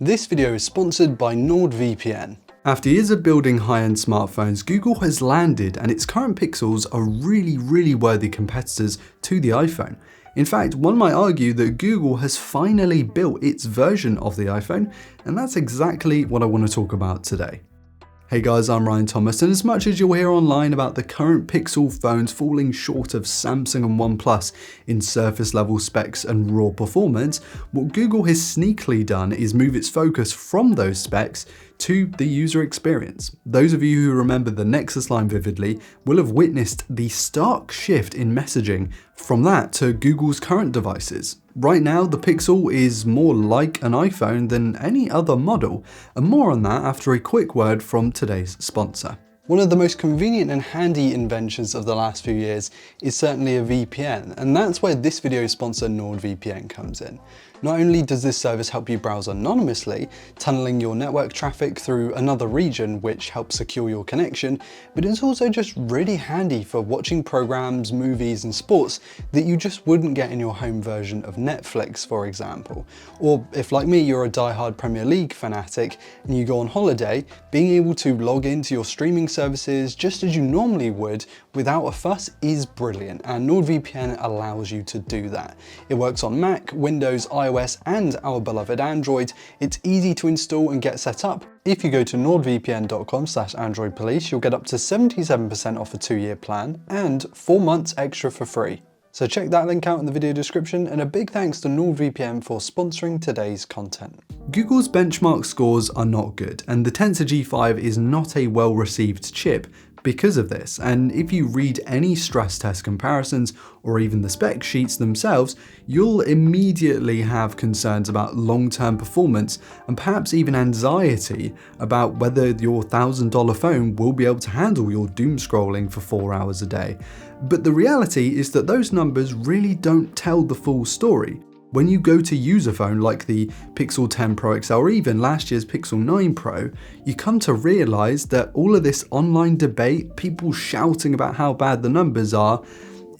This video is sponsored by NordVPN. After years of building high-end smartphones, Google has landed and its current Pixels are really worthy competitors to the iPhone. In fact, one might argue that Google has finally built its version of the iPhone, and that's exactly what I want to talk about today. Hey guys, I'm Ryan Thomas, and as much as you'll hear online about the current Pixel phones falling short of Samsung and OnePlus in surface level specs and raw performance, what Google has sneakily done is move its focus from those specs to the user experience. Those of you who remember the Nexus line vividly will have witnessed the stark shift in messaging from that to Google's current devices. Right now, the Pixel is more like an iPhone than any other model, and more on that after a quick word from today's sponsor. One of the most convenient and handy inventions of the last few years is certainly a VPN, and that's where this video's sponsor NordVPN comes in. Not only does this service help you browse anonymously, tunneling your network traffic through another region which helps secure your connection, but it's also just really handy for watching programs, movies and sports that you just wouldn't get in your home version of Netflix, for example. Or if, like me, you're a die-hard Premier League fanatic and you go on holiday, being able to log into your streaming services just as you normally would without a fuss is brilliant, and NordVPN allows you to do that. It works on Mac, Windows, iOS and our beloved Android. It's easy to install and get set up. If you go to nordvpn.com/androidpolice, you'll get up to 77% off a 2-year plan and 4 months extra for free. So check that link out in the video description, and a big thanks to NordVPN for sponsoring today's content. Google's benchmark scores are not good, and the Tensor G5 is not a well-received chip because of this, and if you read any stress test comparisons or even the spec sheets themselves, you'll immediately have concerns about long-term performance and perhaps even anxiety about whether your $1,000 phone will be able to handle your doom scrolling for 4 hours a day. But the reality is that those numbers really don't tell the full story. When you go to use a phone like the Pixel 10 Pro XL or even last year's Pixel 9 Pro, you come to realize that all of this online debate, people shouting about how bad the numbers are,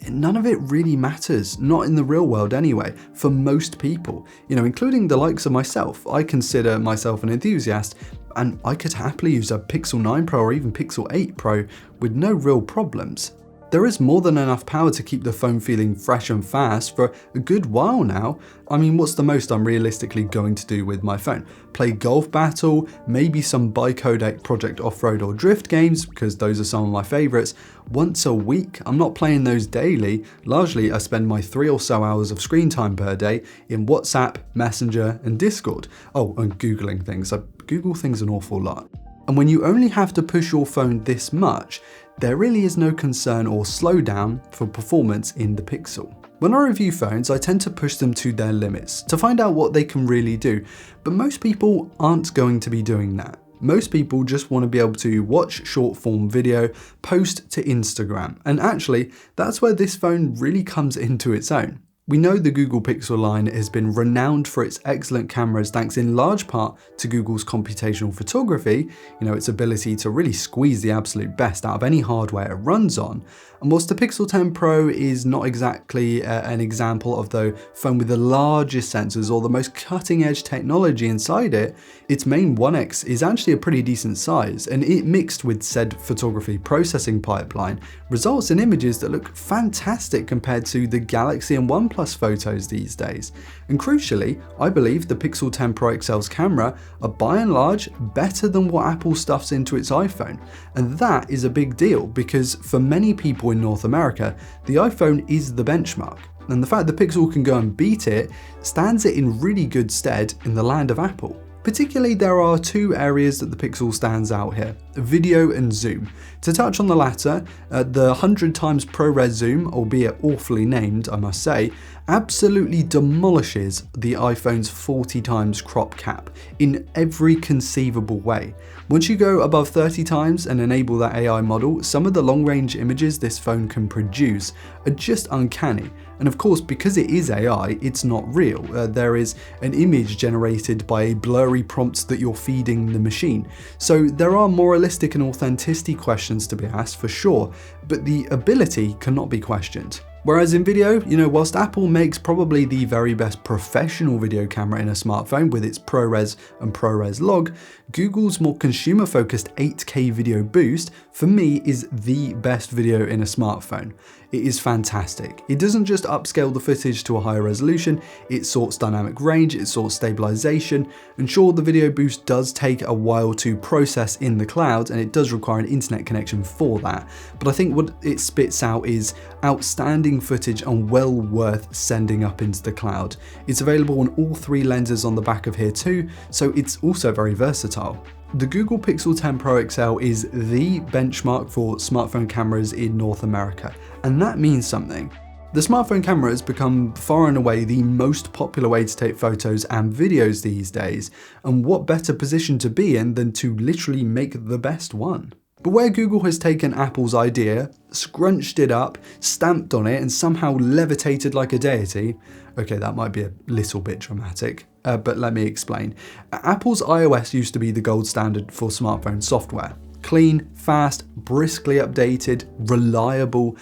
none of it really matters, not in the real world anyway, for most people, including the likes of myself. I consider myself an enthusiast, and I could happily use a Pixel 9 Pro or even Pixel 8 Pro with no real problems. There is more than enough power to keep the phone feeling fresh and fast for a good while now. I mean, what's the most I'm realistically going to do with my phone? Play Golf Battle, maybe some bi-codec Project Off-Road or Drift games, because those are some of my favorites, once a week. I'm not playing those daily. Largely, I spend my 3 or so hours of screen time per day in WhatsApp, Messenger, and Discord. Oh, and Googling things. I Google things an awful lot. And when you only have to push your phone this much, there really is no concern or slowdown for performance in the Pixel. When I review phones, I tend to push them to their limits to find out what they can really do, but most people aren't going to be doing that. Most people just want to be able to watch short form video, post to Instagram, and actually that's where this phone really comes into its own. We know the Google Pixel line has been renowned for its excellent cameras thanks in large part to Google's computational photography, its ability to really squeeze the absolute best out of any hardware it runs on. And whilst the Pixel 10 Pro is not exactly an example of the phone with the largest sensors or the most cutting edge technology inside it, its main 1X is actually a pretty decent size, and it mixed with said photography processing pipeline results in images that look fantastic compared to the Galaxy and OnePlus photos these days. And crucially, I believe the Pixel 10 Pro XL's camera are by and large better than what Apple stuffs into its iPhone. And that is a big deal because for many people in North America, the iPhone is the benchmark. And the fact the Pixel can go and beat it stands it in really good stead in the land of Apple. Particularly, there are 2 areas that the Pixel stands out here, video and zoom. To touch on the latter, the 100 times ProRes zoom, albeit awfully named I must say, absolutely demolishes the iPhone's 40 times crop cap in every conceivable way. Once you go above 30 times and enable that AI model, some of the long-range images this phone can produce are just uncanny. And of course, because it is AI, it's not real. There is an image generated by a blurry prompt that you're feeding the machine. So there are moralistic and authenticity questions to be asked for sure, but the ability cannot be questioned. Whereas in video, whilst Apple makes probably the very best professional video camera in a smartphone with its ProRes and ProRes Log, Google's more consumer-focused 8K video boost, for me, is the best video in a smartphone. It is fantastic. It doesn't just upscale the footage to a higher resolution, it sorts dynamic range, it sorts stabilization, and sure, the video boost does take a while to process in the cloud, and it does require an internet connection for that, but I think what it spits out is outstanding footage and well worth sending up into the cloud. It's available on all 3 lenses on the back of here too, so it's also very versatile. The Google Pixel 10 Pro XL is the benchmark for smartphone cameras in North America, and that means something. The smartphone camera has become far and away the most popular way to take photos and videos these days, and what better position to be in than to literally make the best one? But where Google has taken Apple's idea, scrunched it up, stamped on it, and somehow levitated like a deity, okay, that might be a little bit dramatic, but let me explain. Apple's iOS used to be the gold standard for smartphone software. Clean, fast, briskly updated, reliable.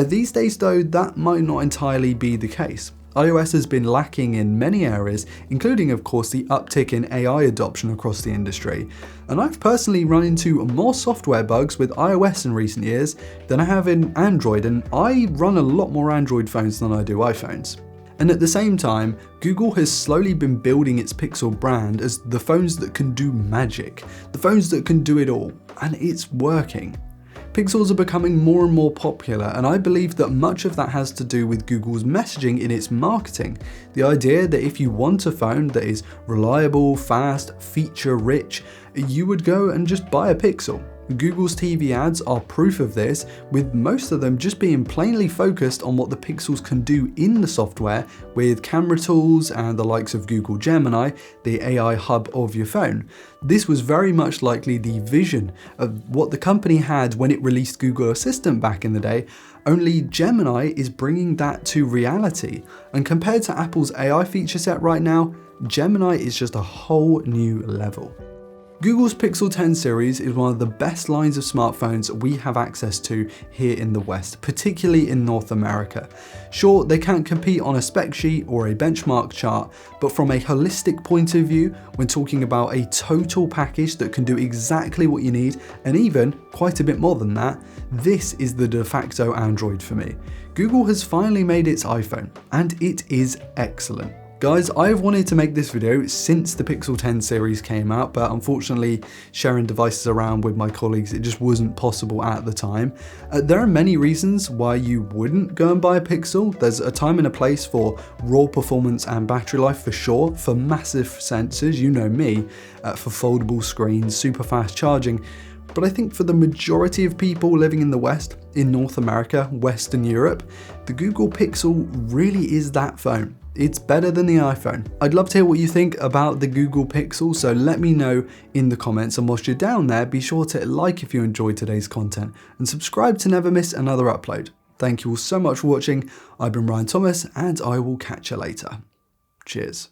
These days though, that might not entirely be the case. iOS has been lacking in many areas, including of course the uptick in AI adoption across the industry. And I've personally run into more software bugs with iOS in recent years than I have in Android, and I run a lot more Android phones than I do iPhones. And at the same time, Google has slowly been building its Pixel brand as the phones that can do magic, the phones that can do it all, and it's working. Pixels are becoming more and more popular, and I believe that much of that has to do with Google's messaging in its marketing. The idea that if you want a phone that is reliable, fast, feature-rich, you would go and just buy a Pixel. Google's TV ads are proof of this, with most of them just being plainly focused on what the Pixels can do in the software with camera tools and the likes of Google Gemini, the AI hub of your phone. This was very much likely the vision of what the company had when it released Google Assistant back in the day, only Gemini is bringing that to reality. And compared to Apple's AI feature set right now, Gemini is just a whole new level. Google's Pixel 10 series is one of the best lines of smartphones we have access to here in the West, particularly in North America. Sure, they can't compete on a spec sheet or a benchmark chart, but from a holistic point of view, when talking about a total package that can do exactly what you need, and even quite a bit more than that, this is the de facto Android for me. Google has finally made its iPhone, and it is excellent. Guys, I've wanted to make this video since the Pixel 10 series came out, but unfortunately sharing devices around with my colleagues, it just wasn't possible at the time. There are many reasons why you wouldn't go and buy a Pixel. There's a time and a place for raw performance and battery life for sure, for massive sensors, you know me, for foldable screens, super fast charging. But I think for the majority of people living in the West, in North America, Western Europe, the Google Pixel really is that phone. It's better than the iPhone. I'd love to hear what you think about the Google Pixel, so let me know in the comments, and whilst you're down there, be sure to like if you enjoyed today's content and subscribe to never miss another upload. Thank you all so much for watching. I've been Ryan Thomas, and I will catch you later. Cheers.